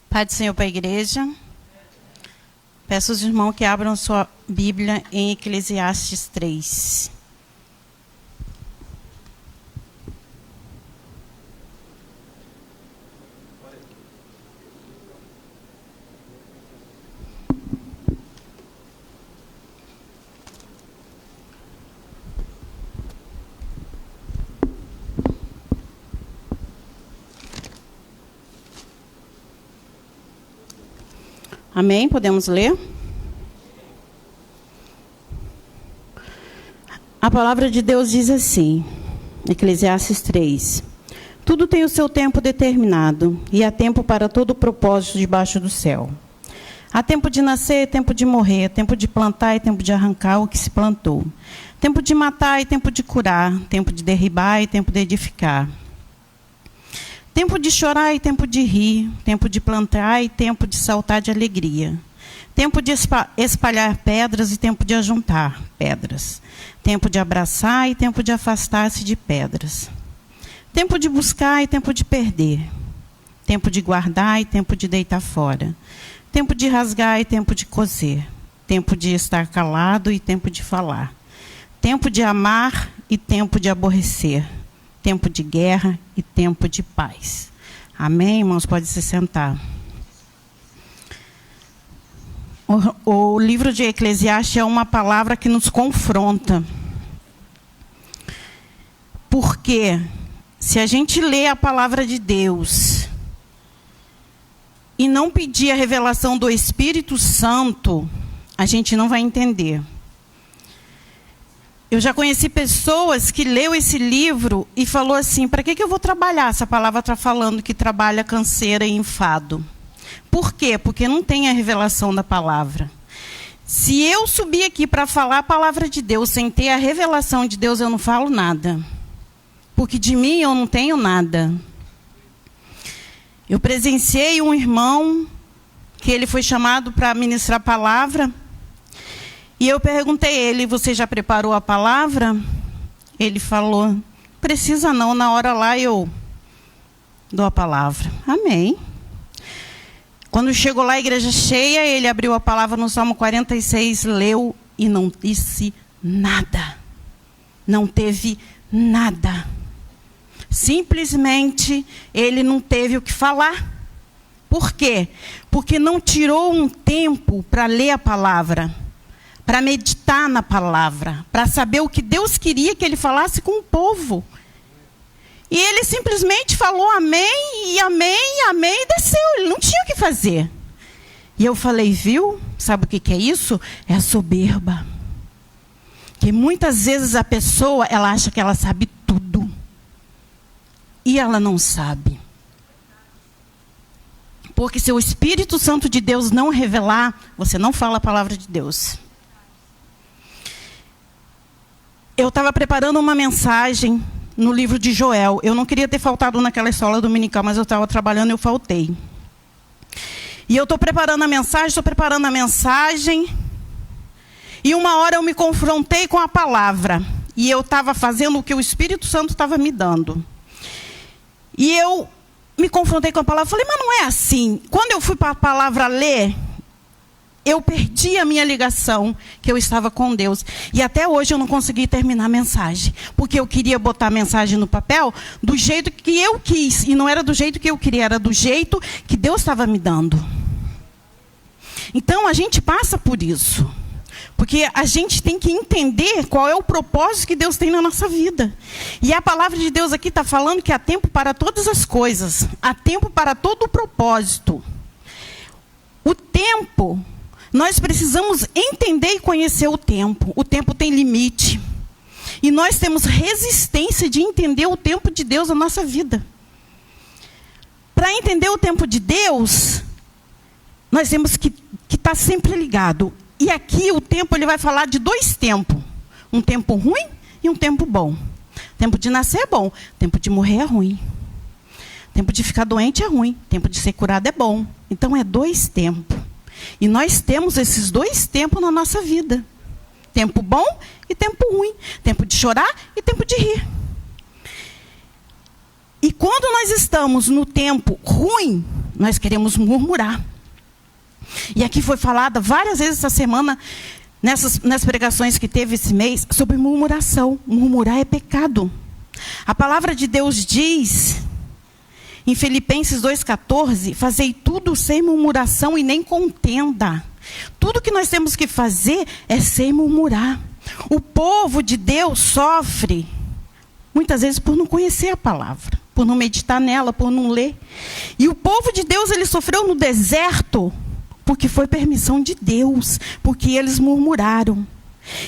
Pai do Senhor para a igreja. Peço aos irmãos que abram sua Bíblia em Eclesiastes 3. Amém? Podemos ler? A palavra de Deus diz assim, Eclesiastes 3. Tudo tem o seu tempo determinado, e há tempo para todo o propósito debaixo do céu. Há tempo de nascer e tempo de morrer, tempo de plantar e tempo de arrancar o que se plantou. Tempo de matar e tempo de curar, tempo de derribar e tempo de edificar. Tempo de chorar e tempo de rir, tempo de plantar e tempo de saltar de alegria. Tempo de espalhar pedras e tempo de ajuntar pedras. Tempo de abraçar e tempo de afastar-se de pedras. Tempo de buscar e tempo de perder. Tempo de guardar e tempo de deitar fora. Tempo de rasgar e tempo de coser. Tempo de estar calado e tempo de falar. Tempo de amar e tempo de aborrecer. Tempo de guerra e tempo de paz. Amém, irmãos? Pode se sentar. O livro de Eclesiastes é uma palavra que nos confronta. Porque se a gente lê a palavra de Deus e não pedir a revelação do Espírito Santo, a gente não vai entender. Eu já conheci pessoas que leu esse livro e falou assim, para que eu vou trabalhar? Essa palavra está falando que trabalha canseira e enfado. Por quê? Porque não tem a revelação da palavra. Se eu subir aqui para falar a palavra de Deus sem ter a revelação de Deus, eu não falo nada. Porque de mim eu não tenho nada. Eu presenciei um irmão que ele foi chamado para ministrar a palavra. E eu perguntei a ele, você já preparou a palavra? Ele falou, precisa não, na hora lá eu dou a palavra. Amém. Quando chegou lá a igreja cheia, ele abriu a palavra no Salmo 46, leu e não disse nada. Não teve nada. Simplesmente ele não teve o que falar. Por quê? Porque não tirou um tempo para ler a palavra. Para meditar na palavra, para saber o que Deus queria que ele falasse com o povo. E ele simplesmente falou amém, e desceu. Ele não tinha o que fazer. E eu falei, viu? Sabe o que é isso? É a soberba. Que muitas vezes a pessoa, ela acha que ela sabe tudo. E ela não sabe. Porque se o Espírito Santo de Deus não revelar, você não fala a palavra de Deus. Eu estava preparando uma mensagem no livro de Joel. Eu não queria ter faltado naquela escola dominical, mas eu estava trabalhando e eu faltei. E eu estou preparando a mensagem. E uma hora eu me confrontei com a palavra. E eu estava fazendo o que o Espírito Santo estava me dando. E eu me confrontei com a palavra. Falei, mas não é assim. Quando eu fui para a palavra ler, eu perdi a minha ligação, que eu estava com Deus. E até hoje eu não consegui terminar a mensagem. Porque eu queria botar a mensagem no papel do jeito que eu quis. E não era do jeito que eu queria, era do jeito que Deus estava me dando. Então a gente passa por isso. Porque a gente tem que entender qual é o propósito que Deus tem na nossa vida. E a palavra de Deus aqui está falando que há tempo para todas as coisas. Há tempo para todo o propósito. O tempo... Nós precisamos entender e conhecer o tempo. O tempo tem limite. E nós temos resistência de entender o tempo de Deus na nossa vida. Para entender o tempo de Deus, nós temos que estar sempre ligado. E aqui o tempo ele vai falar de dois tempos. Um tempo ruim e um tempo bom. Tempo de nascer é bom. Tempo de morrer é ruim. Tempo de ficar doente é ruim. Tempo de ser curado é bom. Então é dois tempos. E nós temos esses dois tempos na nossa vida. Tempo bom e tempo ruim. Tempo de chorar e tempo de rir. E quando nós estamos no tempo ruim, nós queremos murmurar. E aqui foi falada várias vezes essa semana, nas pregações que teve esse mês, sobre murmuração. Murmurar é pecado. A palavra de Deus diz, em Filipenses 2,14, fazei tudo sem murmuração e nem contenda. Tudo que nós temos que fazer é sem murmurar. O povo de Deus sofre, muitas vezes, por não conhecer a palavra, por não meditar nela, por não ler. E o povo de Deus, ele sofreu no deserto, porque foi permissão de Deus, porque eles murmuraram.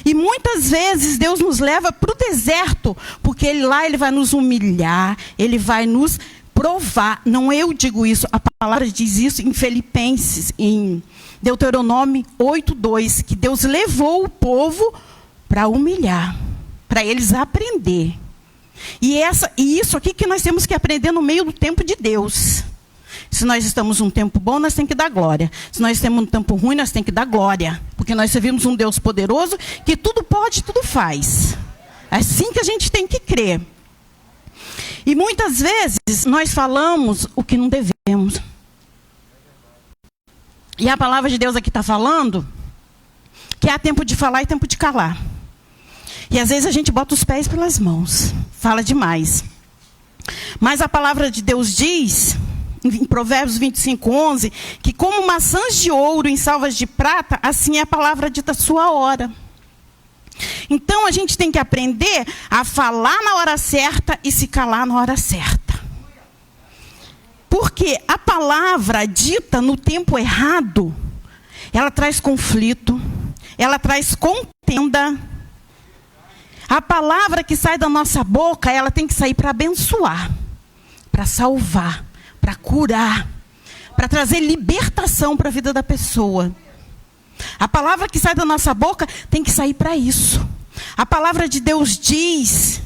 E muitas vezes Deus nos leva para o deserto, porque lá Ele vai nos humilhar, Ele vai nos provar. Não eu digo isso, a palavra diz isso em Filipenses, em Deuteronômio 8:2, que Deus levou o povo para humilhar, para eles aprender. E isso aqui que nós temos que aprender no meio do tempo de Deus. Se nós estamos num tempo bom, nós temos que dar glória. Se nós estamos num tempo ruim, nós temos que dar glória. Porque nós servimos um Deus poderoso que tudo pode, tudo faz. É assim que a gente tem que crer. E muitas vezes nós falamos o que não devemos. E a palavra de Deus aqui está falando que há tempo de falar e tempo de calar. E às vezes a gente bota os pés pelas mãos. Fala demais. Mas a palavra de Deus diz, em Provérbios 25:11, que como maçãs de ouro em salvas de prata, assim é a palavra dita à sua hora. Então a gente tem que aprender a falar na hora certa e se calar na hora certa. Porque a palavra dita no tempo errado, ela traz conflito, ela traz contenda. A palavra que sai da nossa boca, ela tem que sair para abençoar, para salvar, para curar, para trazer libertação para a vida da pessoa. A palavra que sai da nossa boca tem que sair para isso. A palavra de Deus diz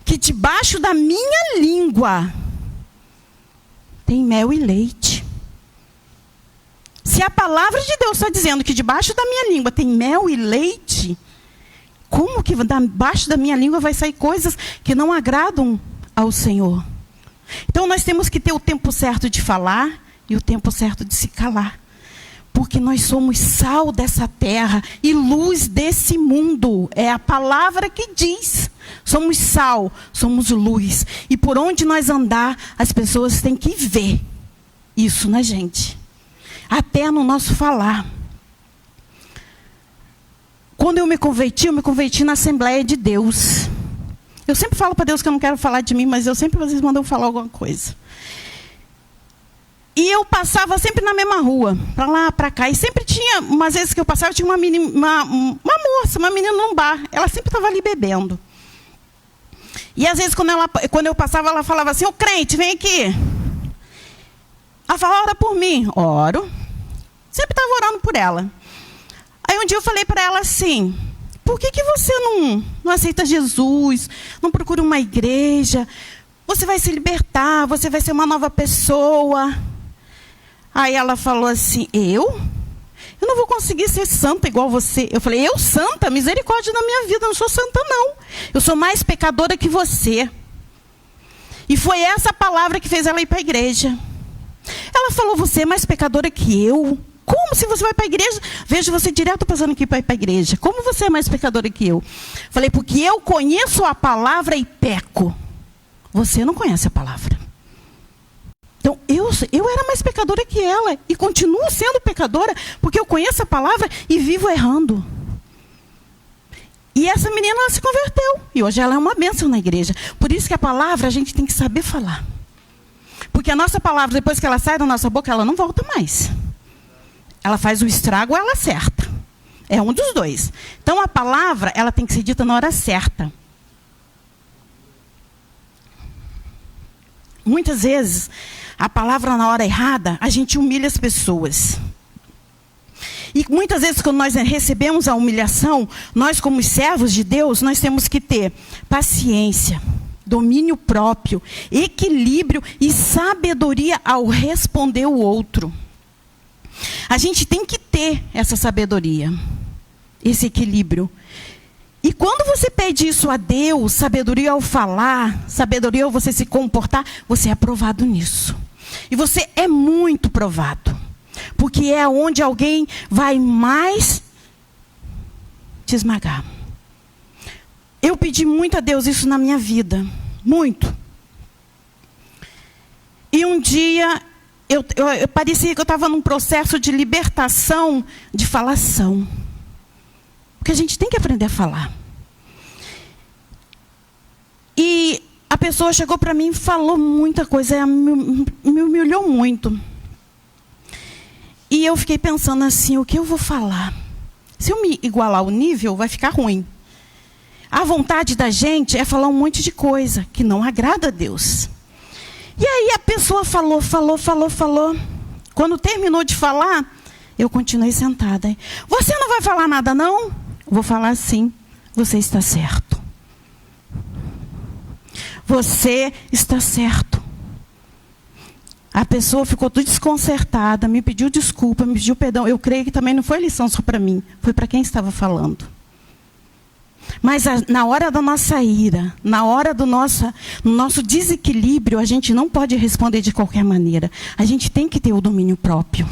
que debaixo da minha língua tem mel e leite. Se a palavra de Deus está dizendo que debaixo da minha língua tem mel e leite, como que debaixo da minha língua vai sair coisas que não agradam ao Senhor? Então nós temos que ter o tempo certo de falar e o tempo certo de se calar. Porque nós somos sal dessa terra e luz desse mundo. É a palavra que diz. Somos sal, somos luz. E por onde nós andar, as pessoas têm que ver isso na gente. Até no nosso falar. Quando eu me converti na Assembleia de Deus. Eu sempre falo para Deus que eu não quero falar de mim, mas eu sempre, às vezes, mando eu falar alguma coisa. E eu passava sempre na mesma rua, para lá, para cá. E sempre tinha, umas vezes que eu passava, tinha uma moça, uma menina num bar. Ela sempre estava ali bebendo. E às vezes, quando eu passava, ela falava assim, ô crente, vem aqui. Ela falava, ora por mim. Oro. Sempre estava orando por ela. Aí um dia eu falei para ela assim, por que você não aceita Jesus? Não procura uma igreja? Você vai se libertar, você vai ser uma nova pessoa. Aí ela falou assim, eu não vou conseguir ser santa igual você. Eu falei, eu santa? Misericórdia na minha vida, eu não sou santa não. Eu sou mais pecadora que você. E foi essa palavra que fez ela ir para a igreja. Ela falou, você é mais pecadora que eu? Como se você vai para a igreja? Vejo você direto passando aqui para ir para a igreja. Como você é mais pecadora que eu? Falei, porque eu conheço a palavra e peco. Você não conhece a palavra. Então, eu era mais pecadora que ela. E continuo sendo pecadora, porque eu conheço a palavra e vivo errando. E essa menina, ela se converteu. E hoje ela é uma bênção na igreja. Por isso que a palavra a gente tem que saber falar. Porque a nossa palavra, depois que ela sai da nossa boca, ela não volta mais. Ela faz o estrago ou ela acerta. É um dos dois. Então, a palavra, ela tem que ser dita na hora certa. Muitas vezes, a palavra na hora errada, a gente humilha as pessoas. E muitas vezes, quando nós recebemos a humilhação, nós como servos de Deus, nós temos que ter paciência, domínio próprio, equilíbrio e sabedoria ao responder o outro. A gente tem que ter essa sabedoria, esse equilíbrio. E quando você pede isso a Deus, sabedoria ao falar, sabedoria ao você se comportar, você é aprovado nisso. E você é muito provado. Porque é onde alguém vai mais te esmagar. Eu pedi muito a Deus isso na minha vida. Muito. E um dia, eu parecia que eu estava num processo de libertação de falação. Porque a gente tem que aprender a falar. E a pessoa chegou para mim e falou muita coisa, me humilhou muito. E eu fiquei pensando assim, o que eu vou falar? Se eu me igualar o nível, vai ficar ruim. A vontade da gente é falar um monte de coisa que não agrada a Deus. E aí a pessoa falou. Quando terminou de falar, eu continuei sentada. Você não vai falar nada, não? Vou falar assim, você está certo. Você está certo. A pessoa ficou tudo desconcertada, me pediu desculpa, me pediu perdão. Eu creio que também não foi lição só para mim, foi para quem estava falando. Mas na hora da nossa ira, na hora do nosso desequilíbrio, a gente não pode responder de qualquer maneira. A gente tem que ter o domínio próprio.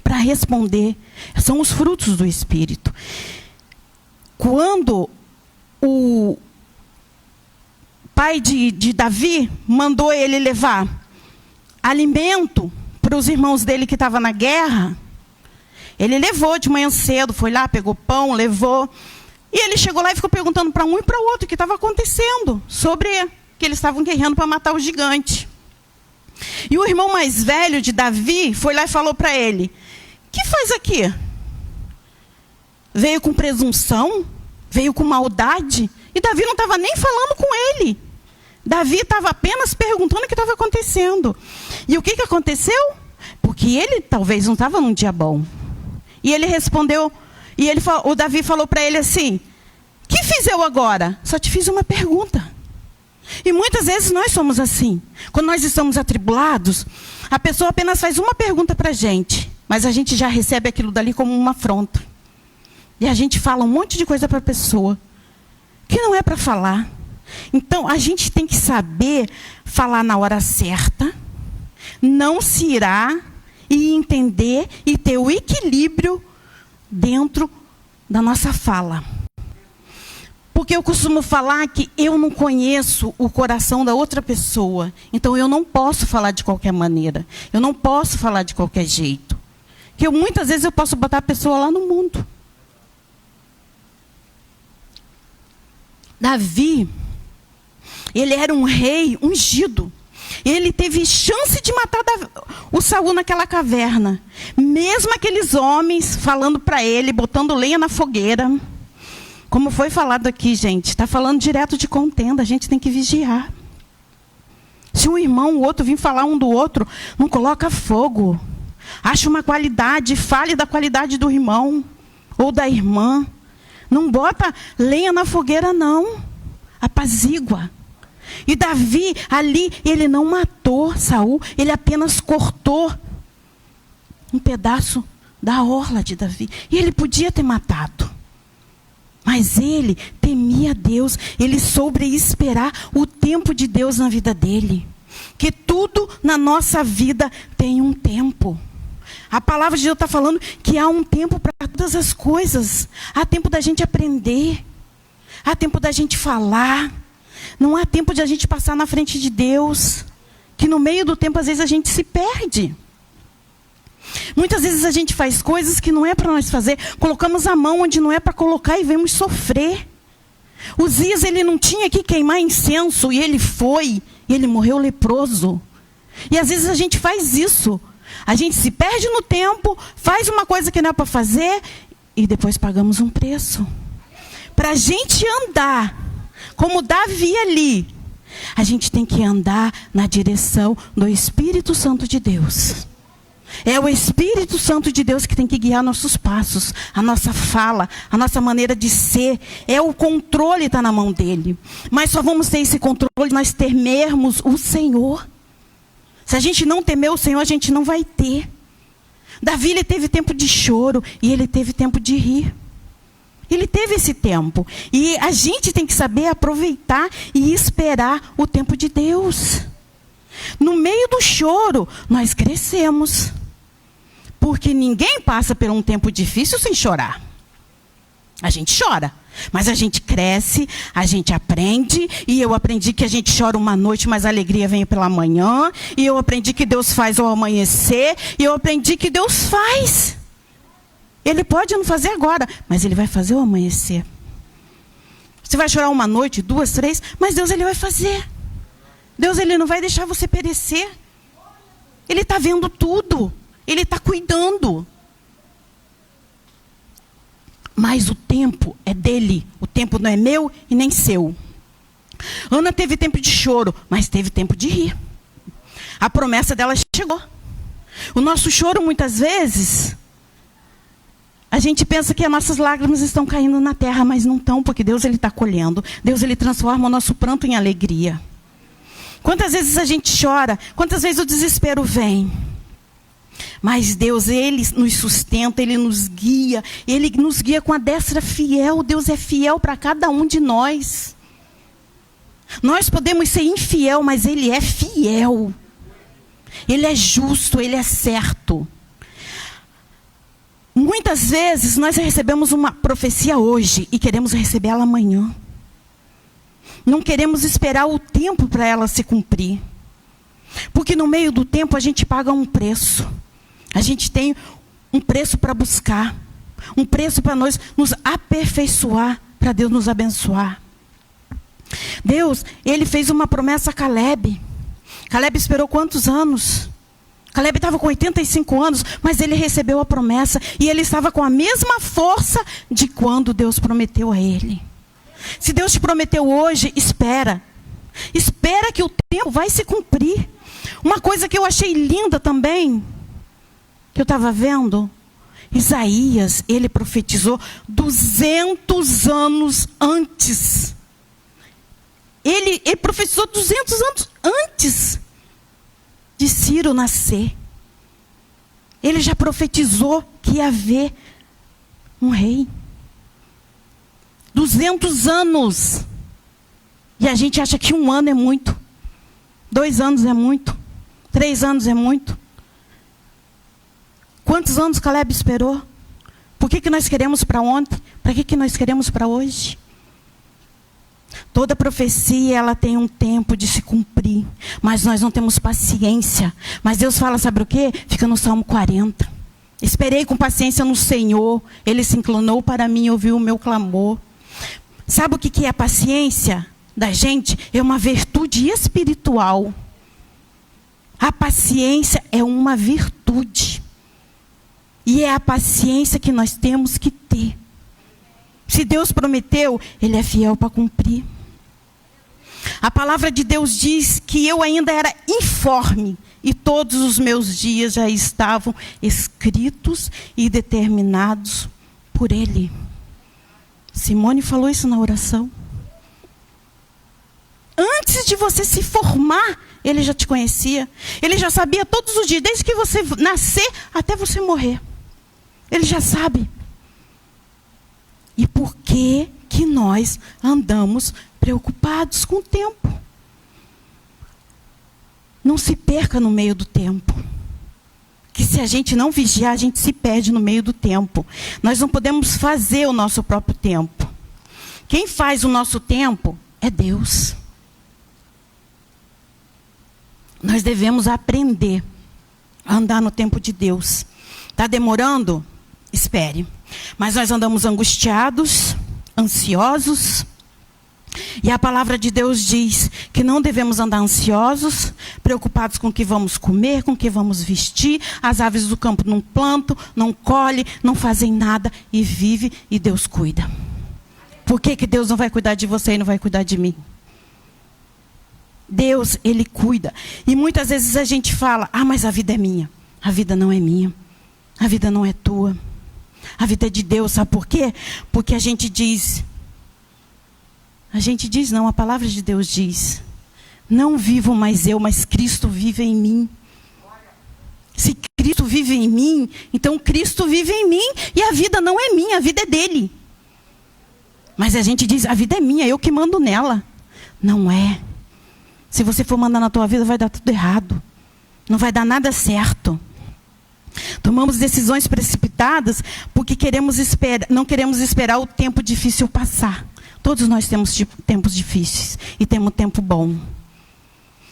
Para responder, são os frutos do Espírito. Quando o pai de Davi mandou ele levar alimento para os irmãos dele que estavam na guerra, ele levou de manhã cedo, foi lá, pegou pão, levou. E ele chegou lá e ficou perguntando para um e para o outro o que estava acontecendo, sobre que eles estavam guerreando para matar o gigante. E o irmão mais velho de Davi foi lá e falou para ele, o que faz aqui? Veio com presunção? Veio com maldade? E Davi não estava nem falando com ele. Davi estava apenas perguntando o que estava acontecendo. E o que aconteceu? Porque ele talvez não estava num dia bom. E ele respondeu, o Davi falou para ele assim, o que fiz eu agora? Só te fiz uma pergunta. E muitas vezes nós somos assim. Quando nós estamos atribulados, a pessoa apenas faz uma pergunta para a gente, mas a gente já recebe aquilo dali como uma afronta. E a gente fala um monte de coisa para a pessoa, que não é para falar. Então, a gente tem que saber falar na hora certa, não se irar e entender e ter o equilíbrio dentro da nossa fala. Porque eu costumo falar que eu não conheço o coração da outra pessoa. Então, eu não posso falar de qualquer maneira. Eu não posso falar de qualquer jeito. Porque muitas vezes eu posso botar a pessoa lá no mundo. Davi, ele era um rei ungido. Ele teve chance de matar o Saul naquela caverna. Mesmo aqueles homens falando para ele, botando lenha na fogueira. Como foi falado aqui, gente, está falando direto de contenda, a gente tem que vigiar. Se um irmão ou outro vir falar um do outro, não coloca fogo. Acha uma qualidade, fale da qualidade do irmão ou da irmã. Não bota lenha na fogueira, não. Apazigua. E Davi, ali, ele não matou Saul, ele apenas cortou um pedaço da orla de Davi. E ele podia ter matado. Mas ele temia Deus, ele soube esperar o tempo de Deus na vida dele. Que tudo na nossa vida tem um tempo. A palavra de Deus está falando que há um tempo para todas as coisas. Há tempo da gente aprender. Há tempo da gente falar. Não há tempo de a gente passar na frente de Deus. Que no meio do tempo, às vezes, a gente se perde. Muitas vezes a gente faz coisas que não é para nós fazer. Colocamos a mão onde não é para colocar e vemos sofrer. Uzias, ele não tinha que queimar incenso e ele foi. E ele morreu leproso. E às vezes a gente faz isso. A gente se perde no tempo, faz uma coisa que não é para fazer e depois pagamos um preço. Para a gente andar como Davi ali, a gente tem que andar na direção do Espírito Santo de Deus. É o Espírito Santo de Deus que tem que guiar nossos passos, a nossa fala, a nossa maneira de ser. É o controle está na mão dele. Mas só vamos ter esse controle nós temermos o Senhor. Se a gente não temer o Senhor, a gente não vai ter. Davi, ele teve tempo de choro e ele teve tempo de rir. Ele teve esse tempo. E a gente tem que saber aproveitar e esperar o tempo de Deus. No meio do no choro nós crescemos. Porque ninguém passa por um tempo difícil sem chorar. A gente chora, mas a gente cresce, a gente aprende. E eu aprendi que a gente chora uma noite, mas a alegria vem pela manhã. E eu aprendi que Deus faz ao amanhecer. E eu aprendi que Deus faz. Ele pode não fazer agora, mas Ele vai fazer ao amanhecer. Você vai chorar uma noite, 2, 3, mas Deus Ele vai fazer. Deus Ele não vai deixar você perecer. Ele está vendo tudo. Ele está cuidando. Mas o tempo é dele. O tempo não é meu e nem seu. Ana teve tempo de choro, mas teve tempo de rir. A promessa dela chegou. O nosso choro, muitas vezes, a gente pensa que as nossas lágrimas estão caindo na terra, mas não estão, porque Deus Ele está colhendo. Deus Ele transforma o nosso pranto em alegria. Quantas vezes a gente chora? Quantas vezes o desespero vem? Mas Deus, Ele nos sustenta, Ele nos guia com a destra fiel. Deus é fiel para cada um de nós. Nós podemos ser infiel, mas Ele é fiel. Ele é justo, Ele é certo. Muitas vezes nós recebemos uma profecia hoje e queremos recebê-la amanhã. Não queremos esperar o tempo para ela se cumprir. Porque no meio do tempo a gente paga um preço. A gente tem um preço para buscar. Um preço para nós nos aperfeiçoar, para Deus nos abençoar. Deus, Ele fez uma promessa a Caleb. Caleb esperou quantos anos? Caleb estava com 85 anos, mas ele recebeu a promessa. E ele estava com a mesma força de quando Deus prometeu a ele. Se Deus te prometeu hoje, espera. Espera que o tempo vai se cumprir. Uma coisa que eu achei linda também, que eu estava vendo, Isaías, ele profetizou 200 anos antes. Ele profetizou 200 anos antes de Ciro nascer. Ele já profetizou que ia haver um rei. 200 anos. E a gente acha que 1 ano é muito. 2 anos é muito. 3 anos é muito. Quantos anos Caleb esperou? Por que nós queremos para ontem? Para que nós queremos para hoje? Toda profecia, ela tem um tempo de se cumprir. Mas nós não temos paciência. Mas Deus fala, sabe o quê? Fica no Salmo 40. Esperei com paciência no Senhor. Ele se inclinou para mim e ouviu o meu clamor. Sabe o que é a paciência da gente? É uma virtude espiritual. A paciência é uma virtude. E é a paciência que nós temos que ter. Se Deus prometeu, Ele é fiel para cumprir. A palavra de Deus diz que eu ainda era informe e todos os meus dias já estavam escritos e determinados por Ele. Simone falou isso na oração. Antes de você se formar, Ele já te conhecia. Ele já sabia todos os dias, desde que você nascer até você morrer. Ele já sabe. E por que nós andamos preocupados com o tempo? Não se perca no meio do tempo. Que se a gente não vigiar, a gente se perde no meio do tempo. Nós não podemos fazer o nosso próprio tempo. Quem faz o nosso tempo é Deus. Nós devemos aprender a andar no tempo de Deus. Está demorando? Espere. Mas nós andamos angustiados, ansiosos. E a palavra de Deus diz que não devemos andar ansiosos, preocupados com o que vamos comer, com o que vamos vestir. As aves do campo não plantam, não colhem, não fazem nada e vivem e Deus cuida. Por que Deus não vai cuidar de você e não vai cuidar de mim? Deus, Ele cuida. E muitas vezes a gente fala, mas a vida é minha. A vida não é minha. A vida não é tua. A vida é de Deus, sabe por quê? Porque a gente diz não, a palavra de Deus diz, não vivo mais eu, mas Cristo vive em mim. Se Cristo vive em mim, então Cristo vive em mim e a vida não é minha, a vida é dele. Mas a gente diz, a vida é minha, eu que mando nela. Não é. Se você for mandar na tua vida, vai dar tudo errado. Não vai dar nada certo. Tomamos decisões precipitadas porque não queremos esperar o tempo difícil passar. Todos nós temos tempos difíceis e temos tempo bom.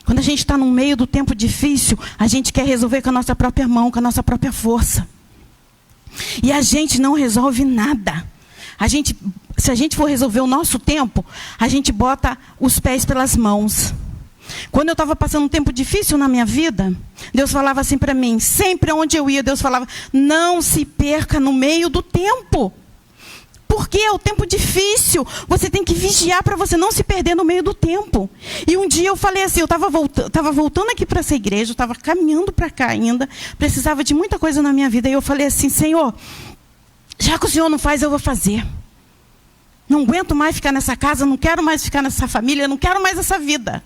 Quando a gente está no meio do tempo difícil, a gente quer resolver com a nossa própria mão, com a nossa própria força. E a gente não resolve nada. Se a gente for resolver o nosso tempo, a gente bota os pés pelas mãos. Quando eu estava passando um tempo difícil na minha vida, Deus falava assim para mim, sempre onde eu ia, Deus falava, não se perca no meio do tempo. Porque é o tempo difícil, você tem que vigiar para você não se perder no meio do tempo. E um dia eu falei assim, eu estava voltando aqui para essa igreja, eu estava caminhando para cá ainda, precisava de muita coisa na minha vida, e eu falei assim, Senhor, já que o Senhor não faz, eu vou fazer. Não aguento mais ficar nessa casa, não quero mais ficar nessa família, não quero mais essa vida.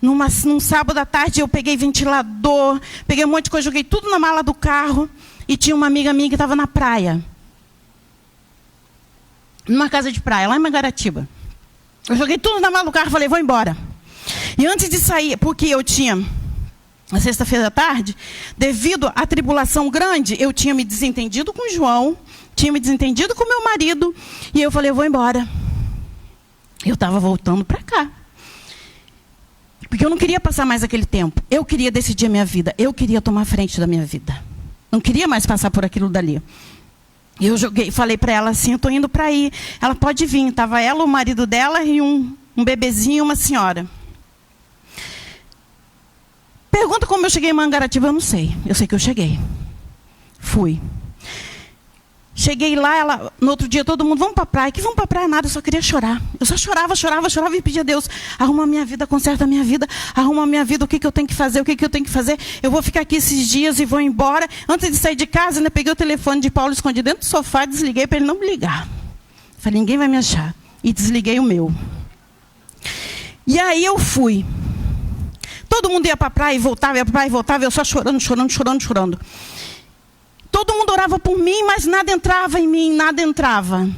Num sábado à tarde, eu peguei ventilador, peguei um monte de coisa, joguei tudo na mala do carro, e tinha uma amiga minha que estava na praia. Numa casa de praia, lá em Mangaratiba. Eu joguei tudo na mala do carro e falei, vou embora. E antes de sair, porque eu tinha, na sexta-feira à tarde, devido à tribulação grande, eu tinha me desentendido com o João, tinha me desentendido com o meu marido, e eu falei, eu vou embora. Eu estava voltando para cá. Porque eu não queria passar mais aquele tempo. Eu queria decidir a minha vida. Eu queria tomar frente da minha vida. Não queria mais passar por aquilo dali. Eu falei para ela assim, eu estou indo para aí. Ela pode vir. Estava ela, o marido dela e um bebezinho e uma senhora. Pergunta como eu cheguei em Mangaratiba, eu não sei. Eu sei que eu cheguei. Fui. Cheguei lá, no outro dia todo mundo, vamos para a praia. Que vamos para a praia nada, eu só queria chorar. Eu só chorava e pedia a Deus, arruma a minha vida, conserta a minha vida, arruma a minha vida, o que eu tenho que fazer, Eu vou ficar aqui esses dias e vou embora. Antes de sair de casa, ainda peguei o telefone de Paulo, escondi dentro do sofá, desliguei para ele não me ligar. Falei, ninguém vai me achar. E desliguei o meu. E aí eu fui. Todo mundo ia para a praia e voltava, eu só chorando. Todo mundo orava por mim, mas nada entrava em mim, nada entrava.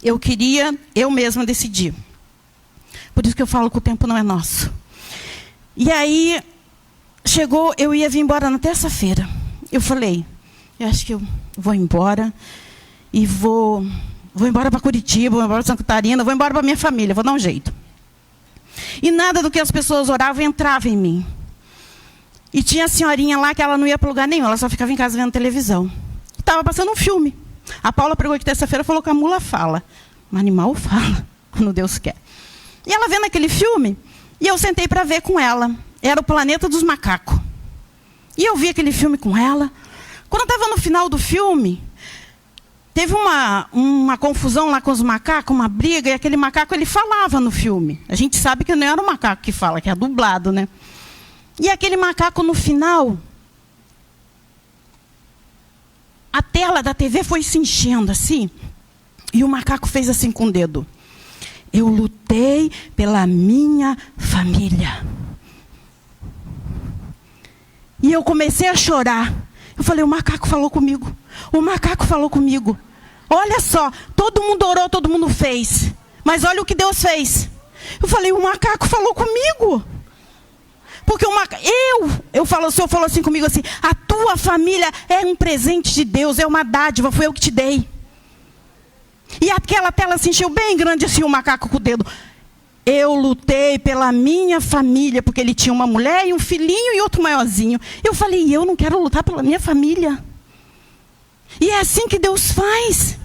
Eu queria, eu mesma decidir. Por isso que eu falo que o tempo não é nosso. E aí, chegou, eu ia vir embora na terça-feira. Eu falei, eu acho que eu vou embora. E vou embora para Curitiba, vou embora para Santa Catarina, vou embora para minha família, vou dar um jeito. E nada do que as pessoas oravam entrava em mim. E tinha a senhorinha lá que ela não ia para lugar nenhum, ela só ficava em casa vendo televisão. Estava passando um filme. A Paula pregou aqui terça-feira e falou que a mula fala. O animal fala, quando Deus quer. E ela vendo aquele filme, e eu sentei para ver com ela. Era o Planeta dos Macacos. E eu vi aquele filme com ela. Quando eu estava no final do filme, teve uma confusão lá com os macacos, uma briga, e aquele macaco ele falava no filme. A gente sabe que não era o macaco que fala, que é dublado, né? E aquele macaco no final, a tela da TV foi se enchendo assim, e o macaco fez assim com o dedo. Eu lutei pela minha família. E eu comecei a chorar. Eu falei, o macaco falou comigo. O macaco falou comigo. Olha só, todo mundo orou, todo mundo fez. Mas olha o que Deus fez. Eu falei, o macaco falou comigo. Porque o Senhor falou assim comigo assim, a tua família é um presente de Deus, é uma dádiva, foi eu que te dei. E aquela tela se encheu bem grande assim, o macaco com o dedo. Eu lutei pela minha família, porque ele tinha uma mulher e um filhinho e outro maiorzinho. Eu falei, eu não quero lutar pela minha família. E é assim que Deus faz.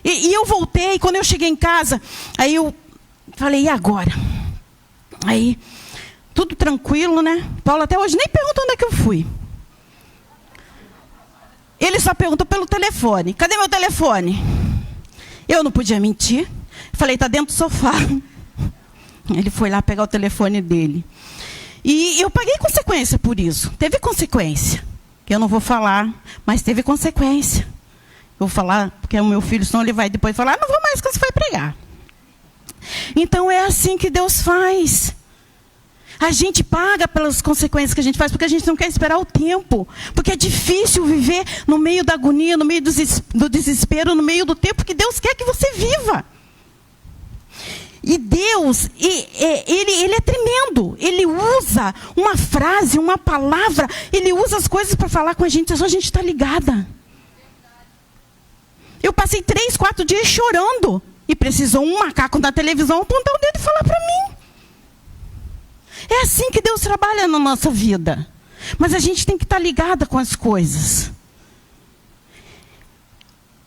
E eu voltei, quando eu cheguei em casa, aí eu falei, e agora? Aí, tudo tranquilo, né? Paulo até hoje nem perguntou onde é que eu fui. Ele só perguntou pelo telefone. Cadê meu telefone? Eu não podia mentir. Falei, está dentro do sofá. Ele foi lá pegar o telefone dele. E eu paguei consequência por isso. Teve consequência. Que eu não vou falar, mas teve consequência. Eu vou falar, porque é o meu filho, senão ele vai depois falar, não vou mais, que você vai pregar. Então é assim que Deus faz. A gente paga pelas consequências que a gente faz, porque a gente não quer esperar o tempo. Porque é difícil viver no meio da agonia, no meio do desespero, no meio do tempo que Deus quer que você viva. E Deus, ele é tremendo. Ele usa uma frase, uma palavra, ele usa as coisas para falar com a gente, só a gente está ligada. Eu passei 3, 4 dias chorando. E precisou um macaco na televisão apontar o dedo e falar para mim. É assim que Deus trabalha na nossa vida. Mas a gente tem que estar ligada com as coisas.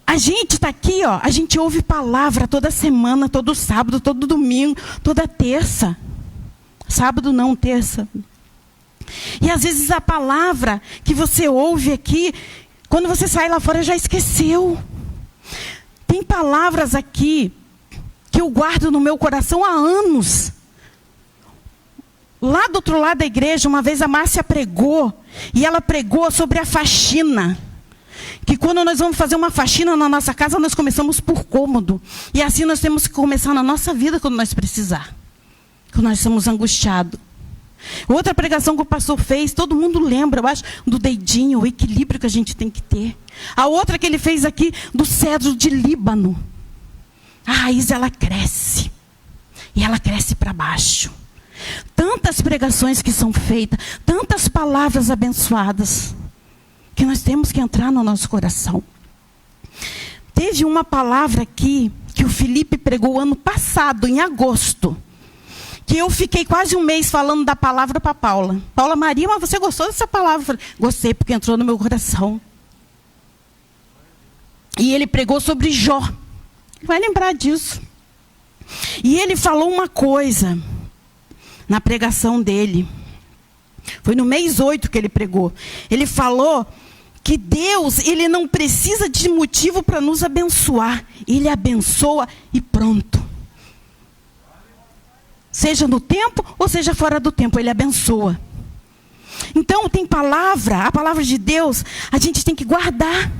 A gente está aqui, ó, a gente ouve palavra toda semana, todo sábado, todo domingo, toda terça. Sábado não, terça. E às vezes a palavra que você ouve aqui, quando você sai lá fora já esqueceu. Tem palavras aqui que eu guardo no meu coração há anos. Lá do outro lado da igreja, uma vez a Márcia pregou, e ela pregou sobre a faxina. Que quando nós vamos fazer uma faxina na nossa casa, nós começamos por cômodo. E assim nós temos que começar na nossa vida quando nós precisar. Quando nós estamos angustiados. Outra pregação que o pastor fez, todo mundo lembra, eu acho, do dedinho, o equilíbrio que a gente tem que ter. A outra que ele fez aqui, do cedro de Líbano. A raiz, ela cresce. E ela cresce para baixo. Tantas pregações que são feitas, tantas palavras abençoadas, que nós temos que entrar no nosso coração. Teve uma palavra aqui, que o Felipe pregou ano passado, em agosto, que eu fiquei quase um mês falando da palavra para Paula. Paula Maria, mas você gostou dessa palavra? Eu falei, gostei, porque entrou no meu coração. E ele pregou sobre Jó. Vai lembrar disso. E ele falou uma coisa na pregação dele. Foi no mês 8 que ele pregou. Ele falou que Deus, ele não precisa de motivo para nos abençoar. Ele abençoa e pronto. Seja no tempo ou seja fora do tempo, ele abençoa. Então tem palavra, a palavra de Deus, a gente tem que guardar.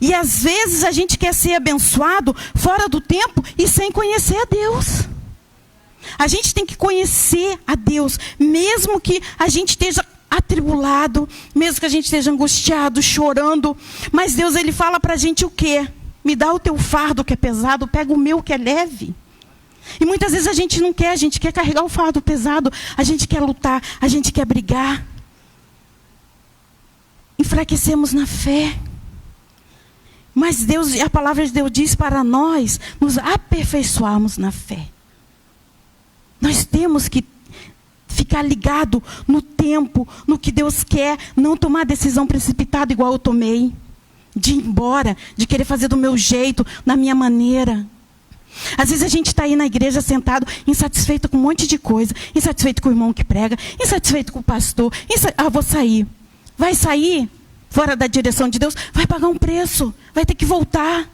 E às vezes a gente quer ser abençoado fora do tempo e sem conhecer a Deus. A gente tem que conhecer a Deus, mesmo que a gente esteja atribulado, mesmo que a gente esteja angustiado, chorando. Mas Deus, ele fala para a gente o quê? Me dá o teu fardo que é pesado, pega o meu que é leve. E muitas vezes a gente não quer, a gente quer carregar o fardo pesado, a gente quer lutar, a gente quer brigar. Enfraquecemos na fé. Mas Deus, a palavra de Deus diz para nós nos aperfeiçoarmos na fé. Nós temos que ficar ligado no tempo, no que Deus quer, não tomar decisão precipitada igual eu tomei, de ir embora, de querer fazer do meu jeito, da minha maneira. Às vezes a gente está aí na igreja sentado, insatisfeito com um monte de coisa, insatisfeito com o irmão que prega, insatisfeito com o pastor, vou sair. Vai sair fora da direção de Deus, vai pagar um preço, vai ter que voltar.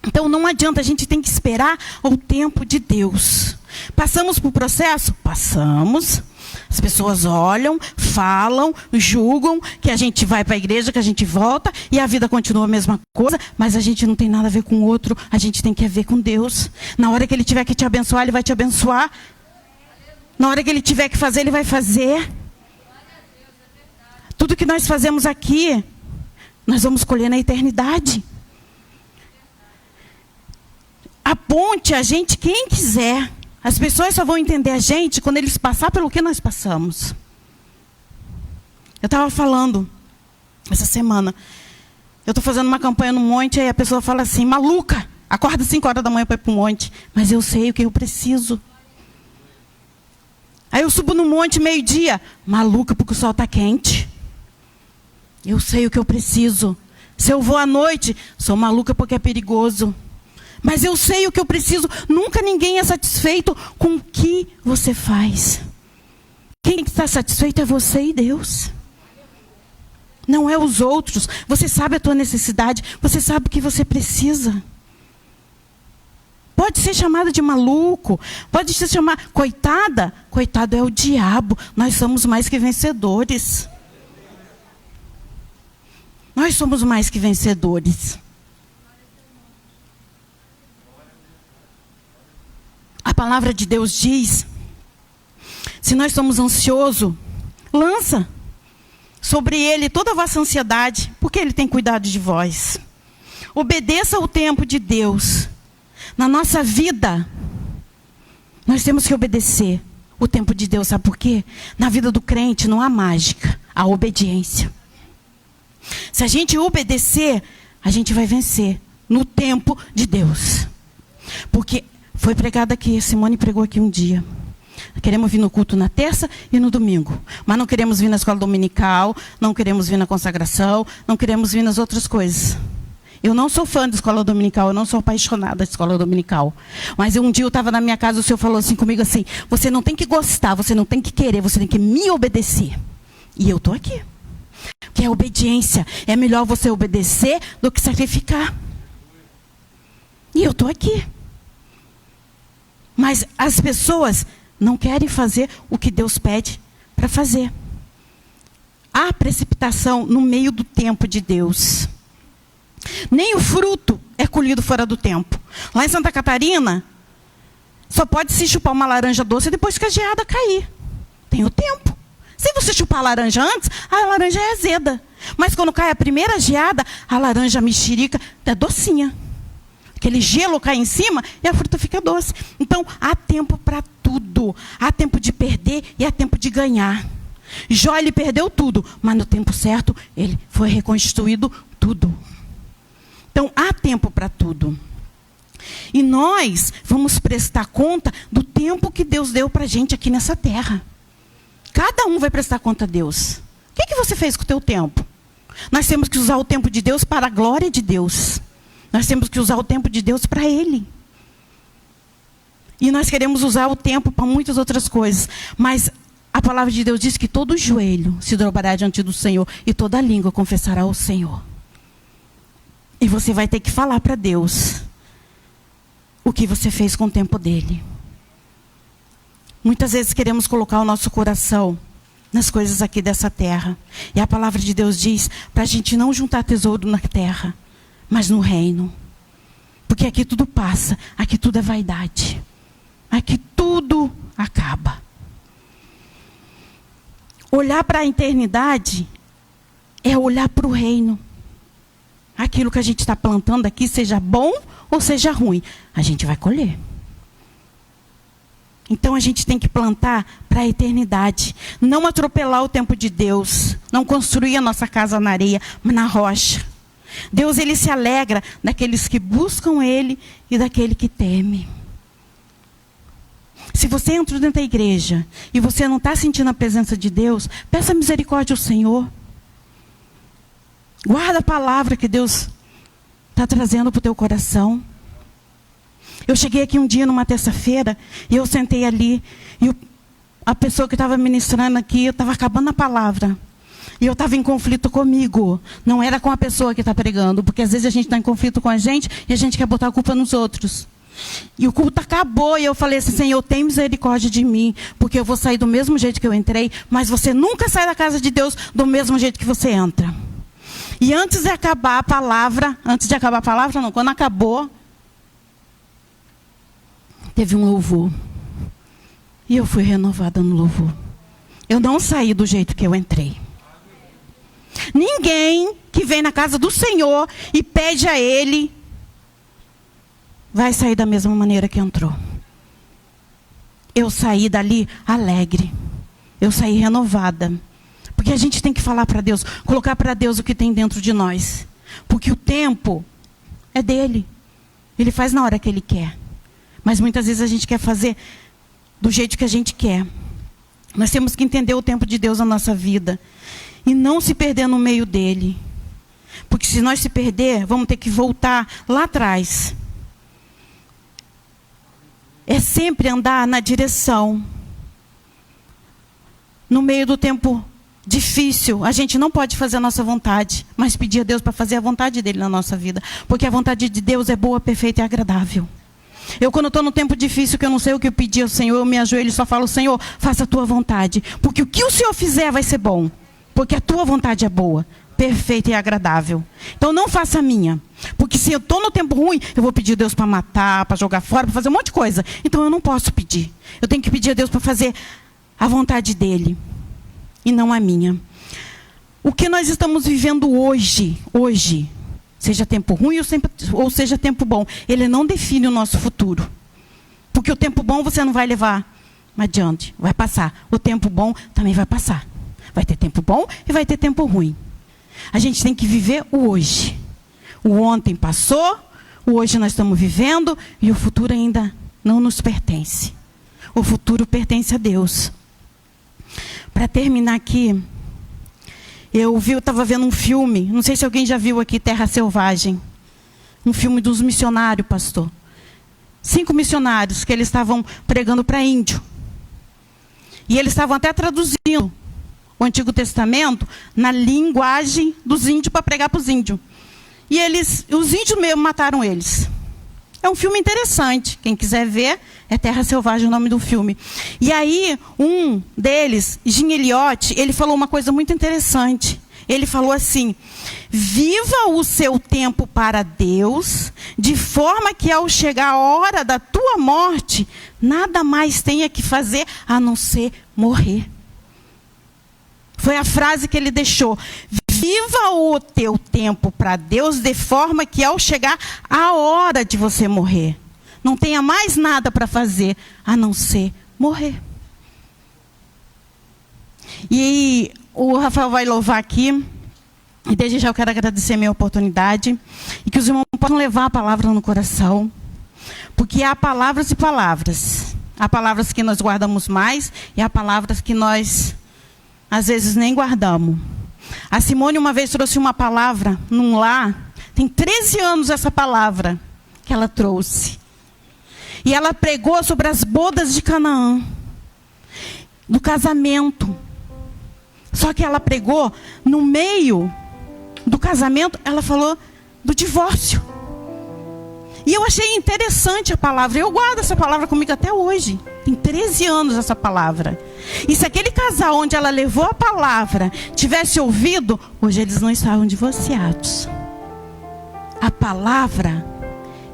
Então não adianta, a gente tem que esperar o tempo de Deus. Passamos por processo? Passamos. As pessoas olham, falam, julgam, que a gente vai para a igreja, que a gente volta, e a vida continua a mesma coisa, mas a gente não tem nada a ver com o outro, a gente tem que ver com Deus. Na hora que Ele tiver que te abençoar, Ele vai te abençoar. Na hora que Ele tiver que fazer, Ele vai fazer. Tudo que nós fazemos aqui, nós vamos colher na eternidade. Aponte a gente quem quiser. As pessoas só vão entender a gente quando eles passarem pelo que nós passamos. Eu estava falando essa semana. Eu estou fazendo uma campanha no monte, aí a pessoa fala assim, maluca, acorda 5 horas da manhã para ir para o monte. Mas eu sei o que eu preciso. Aí eu subo no monte meio-dia, maluca porque o sol está quente. Eu sei o que eu preciso. Se eu vou à noite, sou maluca porque é perigoso. Mas eu sei o que eu preciso. Nunca ninguém é satisfeito com o que você faz. Quem está satisfeito é você e Deus. Não é os outros. Você sabe a tua necessidade. Você sabe o que você precisa. Pode ser chamada de maluco. Pode ser chamada coitada. Coitado é o diabo. Nós somos mais que vencedores. Nós somos mais que vencedores. A palavra de Deus diz, se nós somos ansiosos, lança sobre Ele toda a vossa ansiedade, porque Ele tem cuidado de vós. Obedeça ao tempo de Deus. Na nossa vida, Nós temos que obedecer o tempo de Deus, sabe por quê? Na vida do crente não há mágica, há obediência. Se a gente obedecer, a gente vai vencer no tempo de Deus. Porque foi pregado aqui, Simone pregou aqui um dia. Queremos vir no culto na terça e no domingo. Mas não queremos vir na escola dominical, não queremos vir na consagração, não queremos vir nas outras coisas. Eu não sou fã da escola dominical, eu não sou apaixonada da escola dominical. Mas um dia eu estava na minha casa, o Senhor falou assim comigo assim, você não tem que gostar, você não tem que querer, você tem que me obedecer. E eu estou aqui. Porque é obediência. É melhor você obedecer do que sacrificar. E eu estou aqui. Mas as pessoas não querem fazer o que Deus pede para fazer. Há precipitação no meio do tempo de Deus. Nem o fruto é colhido fora do tempo. Lá em Santa Catarina, só pode se chupar uma laranja doce depois que a geada cair. Tem o tempo. Se você chupar a laranja antes, a laranja é azeda. Mas quando cai a primeira geada, a laranja mexerica é docinha. Aquele gelo cai em cima e a fruta fica doce. Então, há tempo para tudo. Há tempo de perder e há tempo de ganhar. Jó, ele perdeu tudo, mas no tempo certo, ele foi reconstruído tudo. Então, há tempo para tudo. E nós vamos prestar conta do tempo que Deus deu para a gente aqui nessa terra. Cada um vai prestar conta a Deus. O que você fez com o teu tempo? Nós temos que usar o tempo de Deus para a glória de Deus. Nós temos que usar o tempo de Deus para Ele. E nós queremos usar o tempo para muitas outras coisas. Mas a palavra de Deus diz que todo joelho se dobrará diante do Senhor e toda língua confessará ao Senhor. E você vai ter que falar para Deus o que você fez com o tempo dele. Muitas vezes queremos colocar o nosso coração nas coisas aqui dessa terra. E a palavra de Deus diz para a gente não juntar tesouro na terra, mas no reino. Porque aqui tudo passa, aqui tudo é vaidade. Aqui tudo acaba. Olhar para a eternidade é olhar para o reino. Aquilo que a gente está plantando aqui, seja bom ou seja ruim, a gente vai colher. Então a gente tem que plantar para a eternidade. Não atropelar o tempo de Deus. Não construir a nossa casa na areia, mas na rocha. Deus, ele se alegra daqueles que buscam Ele e daquele que teme. Se você entra dentro da igreja e você não está sentindo a presença de Deus, peça misericórdia ao Senhor. Guarda a palavra que Deus está trazendo para o teu coração. Eu cheguei aqui um dia, numa terça-feira, e eu sentei ali, e a pessoa que estava ministrando aqui, eu estava acabando a palavra. E eu estava em conflito comigo. Não era com a pessoa que está pregando, porque às vezes a gente está em conflito com a gente e a gente quer botar a culpa nos outros. E o culto acabou e eu falei assim, Senhor, tem misericórdia de mim, porque eu vou sair do mesmo jeito que eu entrei, mas você nunca sai da casa de Deus do mesmo jeito que você entra. E antes de acabar a palavra, quando acabou, teve um louvor. E eu fui renovada no louvor. Eu não saí do jeito que eu entrei. Ninguém que vem na casa do Senhor e pede a Ele vai sair da mesma maneira que entrou. Eu saí dali alegre. Eu saí renovada. Porque a gente tem que falar para Deus, colocar para Deus o que tem dentro de nós. Porque o tempo é dele. Ele faz na hora que Ele quer. Mas muitas vezes a gente quer fazer do jeito que a gente quer. Nós temos que entender o tempo de Deus na nossa vida. E não se perder no meio dele. Porque se nós se perder, vamos ter que voltar lá atrás. É sempre andar na direção. No meio do tempo difícil, a gente não pode fazer a nossa vontade, mas pedir a Deus para fazer a vontade dele na nossa vida. Porque a vontade de Deus é boa, perfeita e agradável. Eu, quando estou no tempo difícil, que eu não sei o que eu pedir ao Senhor, eu me ajoelho e só falo, Senhor, faça a tua vontade. Porque o que o Senhor fizer vai ser bom. Porque a tua vontade é boa, perfeita e agradável. Então não faça a minha. Porque se eu estou no tempo ruim, eu vou pedir a Deus para matar, para jogar fora, para fazer um monte de coisa. Então eu não posso pedir. Eu tenho que pedir a Deus para fazer a vontade dele. E não a minha. O que nós estamos vivendo hoje, seja tempo ruim ou seja tempo bom, ele não define o nosso futuro. Porque Porque o tempo bom você não vai levar adiante, vai passar. O tempo bom também vai passar. Vai ter tempo bom e vai ter tempo ruim. A gente tem que viver o hoje. O ontem passou, o hoje nós estamos vivendo e o futuro ainda não nos pertence. O futuro pertence a Deus. Para terminar aqui, eu estava vendo um filme, não sei se alguém já viu aqui, Terra Selvagem. Um filme dos missionários, pastor. 5 missionários que eles estavam pregando para índio. E eles estavam até traduzindo o Antigo Testamento na linguagem dos índios para pregar para os índios. E os índios mesmo mataram eles. É um filme interessante. Quem quiser ver, é Terra Selvagem o nome do filme. E aí, um deles, Jim Elliot, ele falou uma coisa muito interessante. Ele falou assim: viva o seu tempo para Deus, de forma que ao chegar a hora da tua morte, nada mais tenha que fazer a não ser morrer. Foi a frase que ele deixou. Viva o teu tempo para Deus, de forma que ao chegar a hora de você morrer, não tenha mais nada para fazer a não ser morrer. E o Rafael vai louvar aqui. E desde já eu quero agradecer a minha oportunidade. E que os irmãos possam levar a palavra no coração. Porque há palavras e palavras. Há palavras que nós guardamos mais e há palavras que nós, às vezes, nem guardamos. A Simone uma vez trouxe uma palavra num lar. Tem 13 anos essa palavra que ela trouxe. E ela pregou sobre as bodas de Canaã. Do casamento. Só que ela pregou no meio do casamento, ela falou do divórcio. E eu achei interessante a palavra. Eu guardo essa palavra comigo até hoje. Tem 13 anos essa palavra. E se aquele casal onde ela levou a palavra tivesse ouvido, hoje eles não estavam divorciados. A palavra,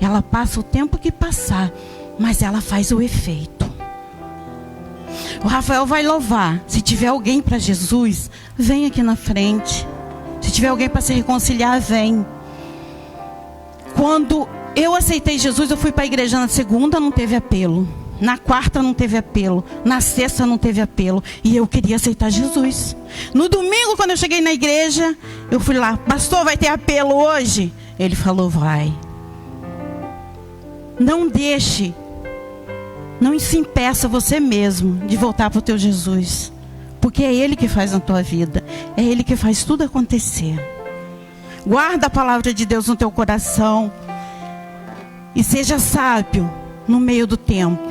ela passa o tempo que passar, mas ela faz o efeito. O Rafael vai louvar. Se tiver alguém para Jesus, vem aqui na frente. Se tiver alguém para se reconciliar, vem. Quando eu aceitei Jesus, eu fui para a igreja na segunda, não teve apelo. Na quarta não teve apelo. Na sexta não teve apelo. E eu queria aceitar Jesus. No domingo, quando eu cheguei na igreja, eu fui lá: pastor, vai ter apelo hoje? Ele falou: vai. Não deixe, não se impeça você mesmo de voltar para o teu Jesus. Porque é Ele que faz na tua vida. É Ele que faz tudo acontecer. Guarda a palavra de Deus no teu coração. E seja sábio no meio do tempo.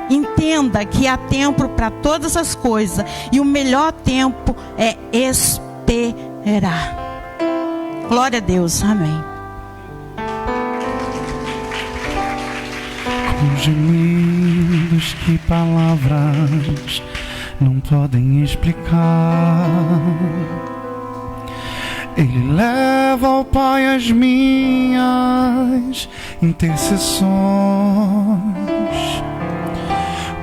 Entenda que há tempo para todas as coisas. E o melhor tempo é esperar. Glória a Deus. Amém. Com gemidos que palavras não podem explicar, Ele leva ao Pai as minhas intercessões.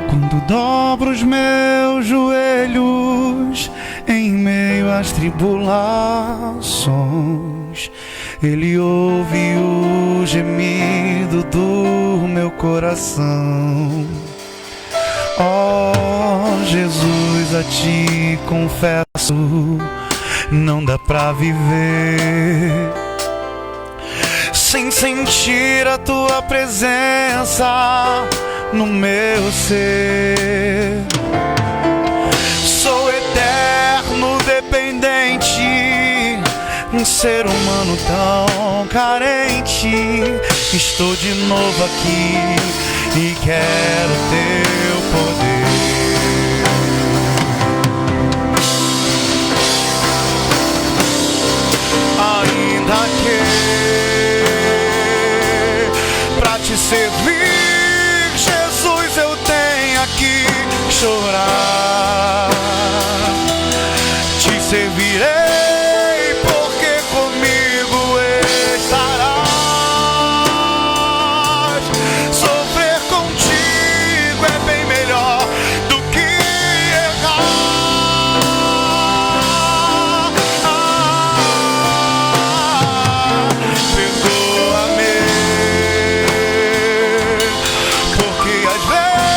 Quando dobro os meus joelhos em meio às tribulações, Ele ouve o gemido do meu coração. Oh, Jesus, a Ti confesso, não dá pra viver sem sentir a Tua presença no meu ser. Sou eterno dependente, um ser humano tão carente. Estou de novo aqui e quero Teu poder. Ainda que pra Te servir, Jesus, eu tenha que chorar. Te servirei porque comigo estarás. Sofrer contigo é bem melhor do que errar. Perdoa-me, porque às vezes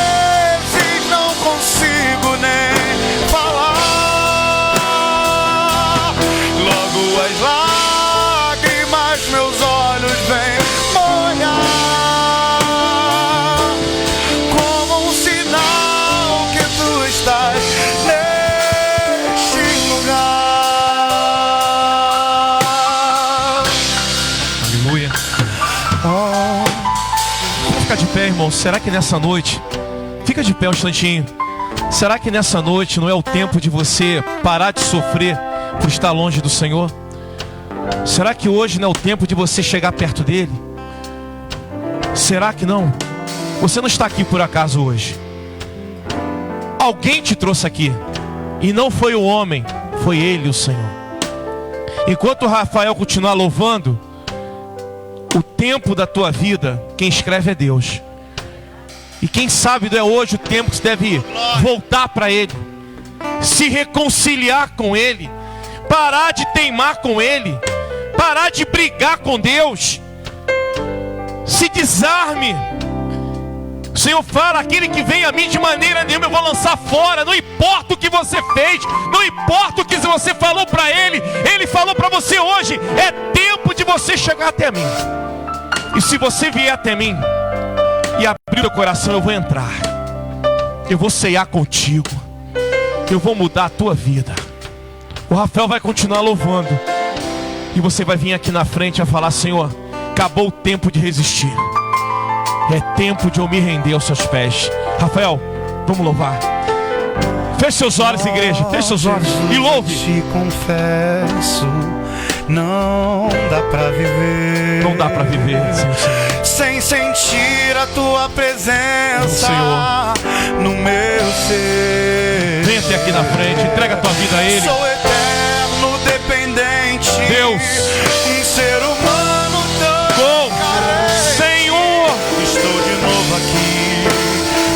irmão, será que nessa noite, fica de pé um instantinho, será que nessa noite não é o tempo de você parar de sofrer por estar longe do Senhor? Será que hoje não é o tempo de você chegar perto dele? Será que não? Você não está aqui por acaso hoje. Alguém te trouxe aqui. E não foi o homem, foi ele, o Senhor. Enquanto o Rafael continuar louvando, o tempo da tua vida, quem escreve é Deus. E quem sabe não é hoje o tempo que você deve voltar para ele, se reconciliar com ele, parar de teimar com ele, parar de brigar com Deus. Se desarme. O Senhor fala: aquele que vem a mim de maneira nenhuma eu vou lançar fora. Não importa o que você fez, não importa o que você falou para ele, ele falou para você hoje: é tempo de você chegar até mim. E se você vier até mim e abrir o coração, eu vou entrar, eu vou ceiar contigo, eu vou mudar a tua vida. O Rafael vai continuar louvando, e você vai vir aqui na frente a falar: Senhor, acabou o tempo de resistir, é tempo de eu me render aos seus pés. Rafael, vamos louvar. Feche seus olhos, igreja, feche seus olhos e louve. Te confesso, não dá pra viver. Não dá pra viver sem sentir a tua presença, Senhor, no meu ser. Vem até aqui na frente, entrega a tua vida a ele. Sou eterno dependente, Deus, um ser humano tão carente. Senhor, estou de novo aqui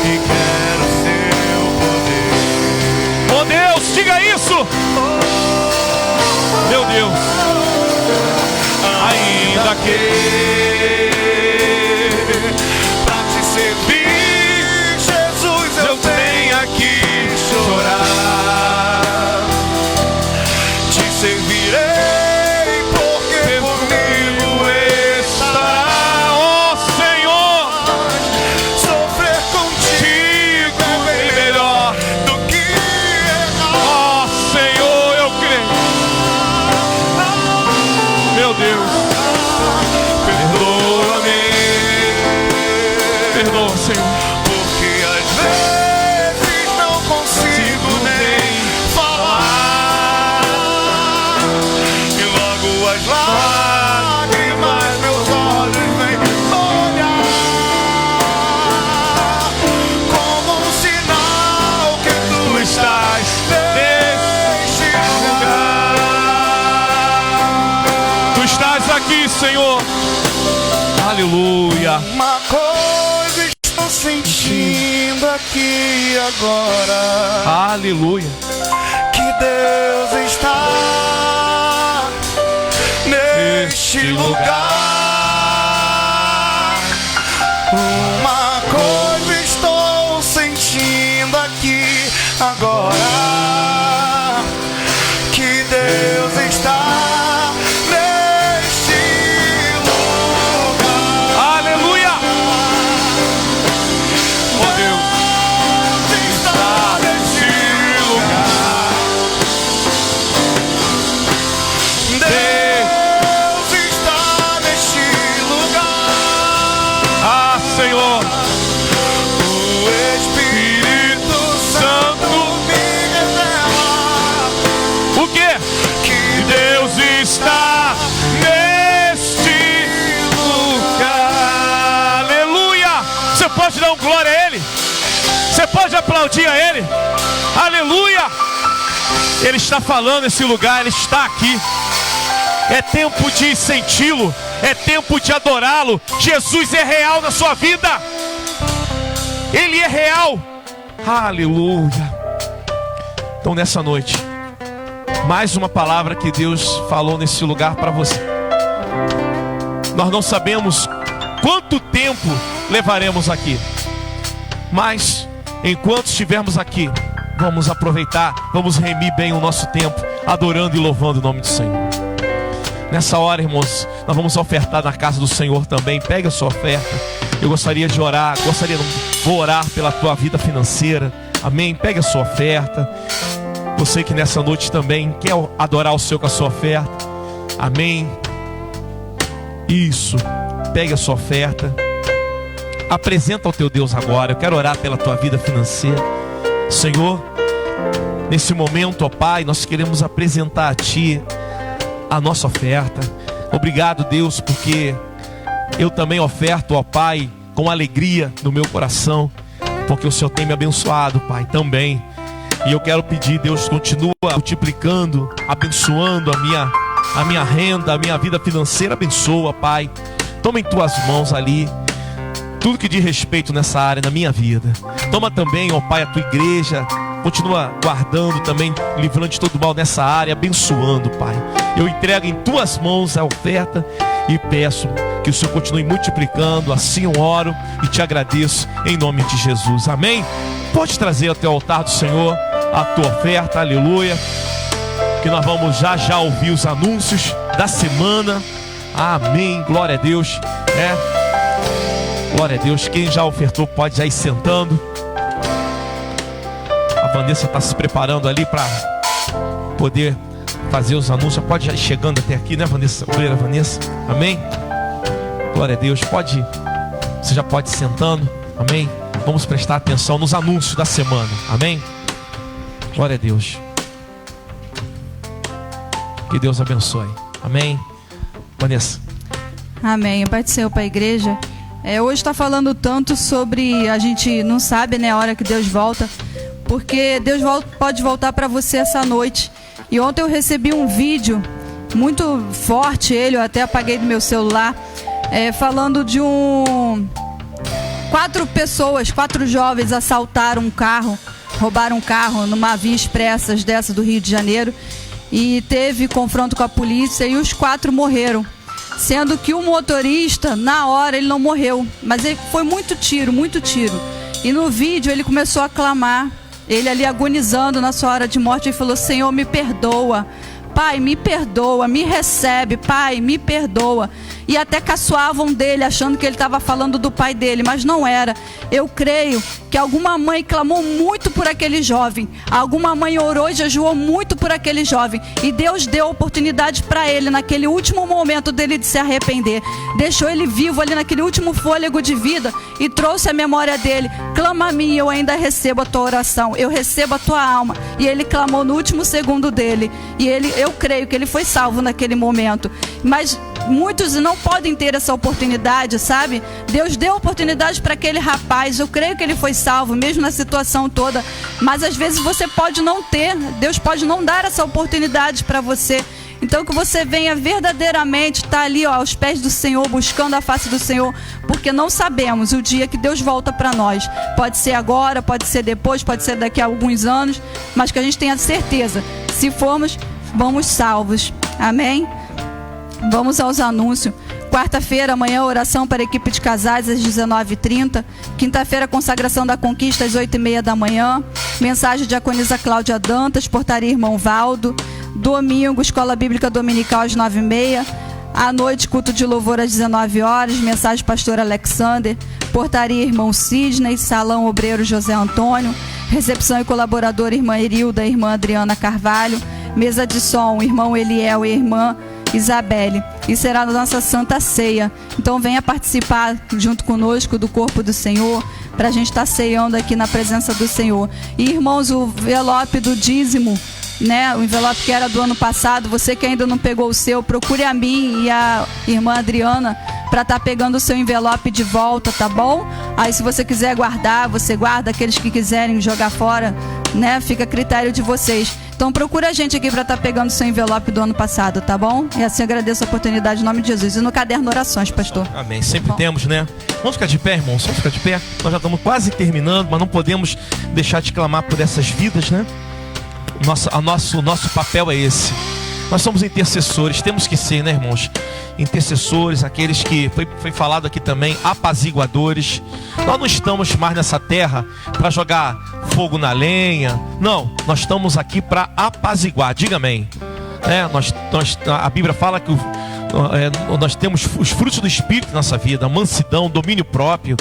e quero seu poder. Oh Deus, diga isso. Meu Deus, ainda que pra te servir, Jesus, eu tenho que chorar. Te servirei porque comigo estará. Oh Senhor, Sofrer contigo é bem melhor do que errar. oh Senhor, eu creio. Meu Deus, Perdoa-me, perdoa, Senhor. porque às vezes não consigo nem falar, e logo as lágrimas meus olhos vêm molhar, como um sinal que tu estás neste lugar. Tu estás aqui, Senhor. Aleluia. Uma coisa estou sentindo aqui agora, Aleluia. que Deus está neste lugar. Uma coisa estou sentindo aqui agora, que Deus está neste lugar. Aleluia. Oh Deus, Está neste lugar. Deus está neste lugar. ah Senhor, O Espírito Santo me revela o quê? que Deus está neste lugar. Aleluia. Você pode dar um glória a Ele? Você pode aplaudir a Ele? Aleluia. Ele está falando nesse lugar, Ele está aqui. É tempo de senti-lo, é tempo de adorá-lo. Jesus é real na sua vida. Ele é real. Aleluia. Então nessa noite, mais uma palavra que Deus falou nesse lugar para você. Nós não sabemos quanto tempo levaremos aqui, mas enquanto estivermos aqui, vamos aproveitar, vamos remir bem o nosso tempo, adorando e louvando o nome do Senhor. Nessa hora, irmãos, nós vamos ofertar na casa do Senhor também. Pega a sua oferta. Eu gostaria de orar, vou orar pela tua vida financeira. Amém? Pega a sua oferta. Você que nessa noite também quer adorar o Senhor com a sua oferta. Amém? Isso. Pegue a sua oferta. Apresenta ao teu Deus agora. Eu quero orar pela tua vida financeira. Senhor, nesse momento, ó Pai, nós queremos apresentar a Ti a nossa oferta. Obrigado, Deus, porque eu também oferto, ó Pai, com alegria no meu coração, porque o Senhor tem me abençoado, Pai, também. E eu quero pedir, Deus, continua multiplicando, abençoando a minha renda, a minha vida financeira. Abençoa, Pai. Toma em Tuas mãos ali tudo que diz respeito nessa área, na minha vida. Toma também, ó Pai, a Tua igreja. Continua guardando também, livrando de todo mal nessa área, abençoando, Pai. Eu entrego em Tuas mãos a oferta e peço que o Senhor continue multiplicando. Assim eu oro e Te agradeço em nome de Jesus. Amém? Pode trazer até o altar do Senhor a tua oferta, aleluia. Que nós vamos já ouvir os anúncios da semana. Amém, glória a Deus. Glória a Deus. Quem já ofertou pode já ir sentando. A Vanessa está se preparando ali para poder fazer os anúncios. Pode já ir chegando até aqui, né, Vanessa? Obreira Vanessa. Amém. Glória a Deus. Você já pode ir sentando. Amém. Vamos prestar atenção nos anúncios da semana. Amém. Glória a Deus. Que Deus abençoe. Amém. Vanessa. Amém. Pai do Senhor para a igreja. Hoje está falando tanto sobre a gente não sabe, né, a hora que Deus volta, porque Deus pode voltar para você essa noite. E ontem eu recebi um vídeo muito forte, eu até apaguei do meu celular, falando de 4 jovens assaltaram um carro, roubaram um carro numa via expressas dessa do Rio de Janeiro, e teve confronto com a polícia e os 4 morreram. Sendo que o motorista, na hora, ele não morreu, mas ele foi muito tiro. E no vídeo ele começou a clamar, ele ali agonizando na sua hora de morte, ele falou: Senhor, me perdoa, Pai, me perdoa, me recebe, Pai, me perdoa. E até caçoavam dele, achando que ele estava falando do pai dele, mas não era. Eu creio que alguma mãe clamou muito por aquele jovem, alguma mãe orou e jejuou muito por aquele jovem, e Deus deu oportunidade para ele naquele último momento dele de se arrepender, deixou ele vivo ali naquele último fôlego de vida e trouxe a memória dele: clama a mim, eu ainda recebo a tua oração, eu recebo a tua alma. E ele clamou no último segundo dele, e eu creio que ele foi salvo naquele momento. Mas muitos não podem ter essa oportunidade, sabe? Deus deu oportunidade para aquele rapaz. Eu creio que ele foi salvo, mesmo na situação toda. Mas às vezes você pode não ter. Deus pode não dar essa oportunidade para você. Então que você venha verdadeiramente estar ali, aos pés do Senhor, buscando a face do Senhor, porque não sabemos o dia que Deus volta para nós. Pode ser agora, pode ser depois, pode ser daqui a alguns anos, mas que a gente tenha certeza, se formos, vamos salvos. Amém? Vamos aos anúncios. Quarta-feira, amanhã, oração para a equipe de casais às 19h30. Quinta-feira, consagração da conquista às 8h30 da manhã. Mensagem de diaconisa Cláudia Dantas, portaria Irmão Valdo. Domingo, escola bíblica dominical às 9h30. À noite, culto de louvor às 19h. Mensagem pastor Alexander. Portaria Irmão Sidney. Salão obreiro José Antônio. Recepção e colaboradora Irmã Erilda e Irmã Adriana Carvalho. Mesa de som, Irmão Eliel e Irmã Isabelle. E será na nossa Santa Ceia. Então venha participar junto conosco do corpo do Senhor, para a gente estar ceando aqui na presença do Senhor. E irmãos, o envelope do dízimo, né, o envelope que era do ano passado, você que ainda não pegou o seu, procure a mim e a irmã Adriana para estar pegando o seu envelope de volta, tá bom? Aí se você quiser guardar, você guarda. Aqueles que quiserem jogar fora, né, fica a critério de vocês. Então procura a gente aqui para estar pegando o seu envelope do ano passado, tá bom? E assim agradeço a oportunidade em nome de Jesus. E no caderno orações, pastor. Amém, sempre temos, né? Vamos ficar de pé, irmãos, vamos ficar de pé. Nós já estamos quase terminando, mas não podemos deixar de clamar por essas vidas, né? Nosso papel é esse. Nós somos intercessores, temos que ser, né, irmãos? Intercessores, aqueles que, foi falado aqui também, apaziguadores. Nós não estamos mais nessa terra para jogar fogo na lenha. Não, nós estamos aqui para apaziguar. Diga amém. A Bíblia fala que nós temos os frutos do Espírito na nossa vida: mansidão, domínio próprio.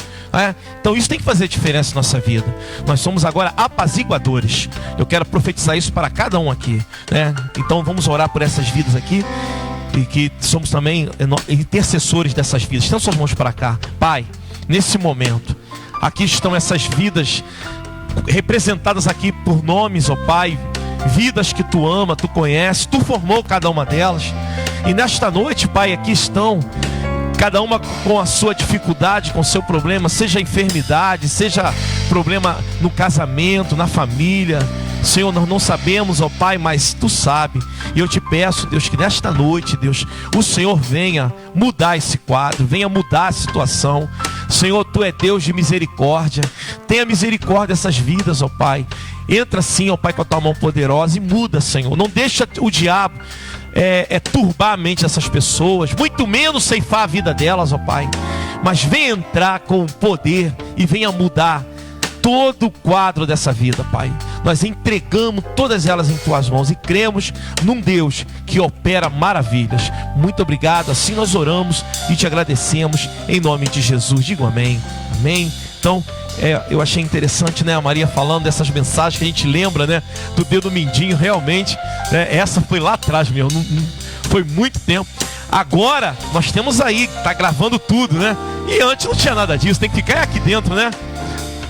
Então isso tem que fazer diferença na nossa vida. Nós somos agora apaziguadores. Eu quero profetizar isso para cada um aqui, né? Então vamos orar por essas vidas aqui, e que somos também intercessores dessas vidas. Estão suas mãos para cá. Pai, nesse momento. Aqui estão essas vidas representadas aqui por nomes, ó Pai, vidas que Tu ama, Tu conhece, Tu formou cada uma delas. E nesta noite, Pai, aqui estão cada uma com a sua dificuldade, com o seu problema, seja enfermidade, seja problema no casamento, na família. Senhor, nós não sabemos, ó Pai, mas Tu sabe. E eu te peço, Deus, que nesta noite, Deus, o Senhor venha mudar esse quadro, venha mudar a situação. Senhor, Tu é Deus de misericórdia. Tenha misericórdia dessas vidas, ó Pai. Entra sim, ó Pai, com a Tua mão poderosa e muda, Senhor. Não deixa o diabo turbar a mente dessas pessoas, muito menos ceifar a vida delas, ó Pai. Mas venha entrar com poder e venha mudar todo o quadro dessa vida, Pai. Nós entregamos todas elas em Tuas mãos e cremos num Deus que opera maravilhas. Muito obrigado, assim nós oramos e te agradecemos em nome de Jesus. Digo amém, amém. Então, eu achei interessante, né, a Maria falando dessas mensagens que a gente lembra, né, do dedo mindinho, realmente, né, essa foi lá atrás mesmo, não foi muito tempo. Agora, nós temos aí, tá gravando tudo, né, e antes não tinha nada disso, tem que ficar aqui dentro, né.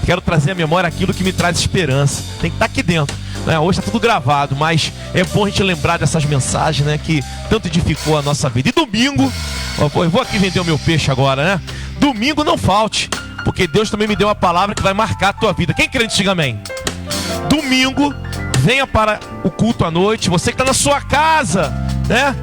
Quero trazer à memória aquilo que me traz esperança, tem que estar aqui dentro, né? Hoje está tudo gravado, mas é bom a gente lembrar dessas mensagens, né, que tanto edificou a nossa vida. E domingo, eu vou aqui vender o meu peixe agora, né, domingo não falte, porque Deus também me deu uma palavra que vai marcar a tua vida. Quem crente, diga amém. Domingo, venha para o culto à noite. Você que está na sua casa, né?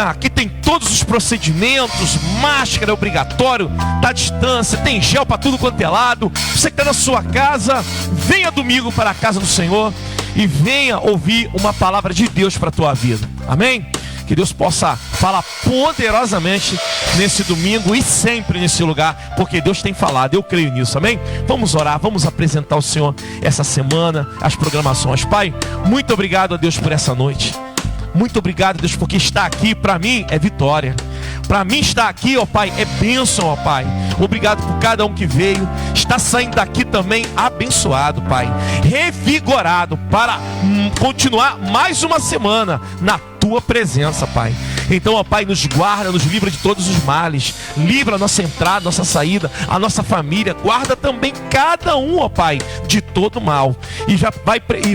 Aqui tem todos os procedimentos, máscara é obrigatório, tá à distância, tem gel para tudo quanto é lado. Você que está na sua casa, venha domingo para a casa do Senhor e venha ouvir uma palavra de Deus para a tua vida. Amém? Que Deus possa falar poderosamente nesse domingo e sempre nesse lugar, porque Deus tem falado, eu creio nisso, amém? Vamos orar, vamos apresentar ao Senhor essa semana, as programações. Pai, muito obrigado a Deus por essa noite. Muito obrigado, Deus, porque estar aqui para mim é vitória. Para mim estar aqui, ó Pai, é bênção, ó Pai. Obrigado por cada um que veio. Está saindo daqui também abençoado, Pai. Revigorado para continuar mais uma semana na Tua presença, Pai. Então, ó Pai, nos guarda, nos livra de todos os males. Livra a nossa entrada, nossa saída, a nossa família. Guarda também cada um, ó Pai, de todo mal. E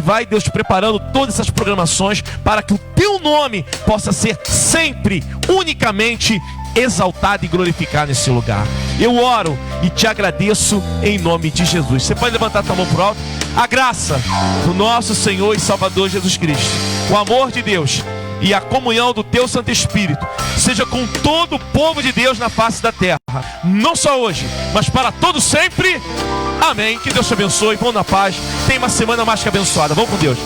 vai, Deus, preparando todas essas programações para que o Teu nome possa ser sempre, unicamente exaltado e glorificado nesse lugar. Eu oro e te agradeço em nome de Jesus. Você pode levantar a mão pro alto? A graça do nosso Senhor e Salvador Jesus Cristo, o amor de Deus e a comunhão do Teu Santo Espírito seja com todo o povo de Deus na face da terra, não só hoje, mas para todos sempre. Amém. Que Deus te abençoe. Vão na paz. Tenha uma semana mais que abençoada. Vamos com Deus.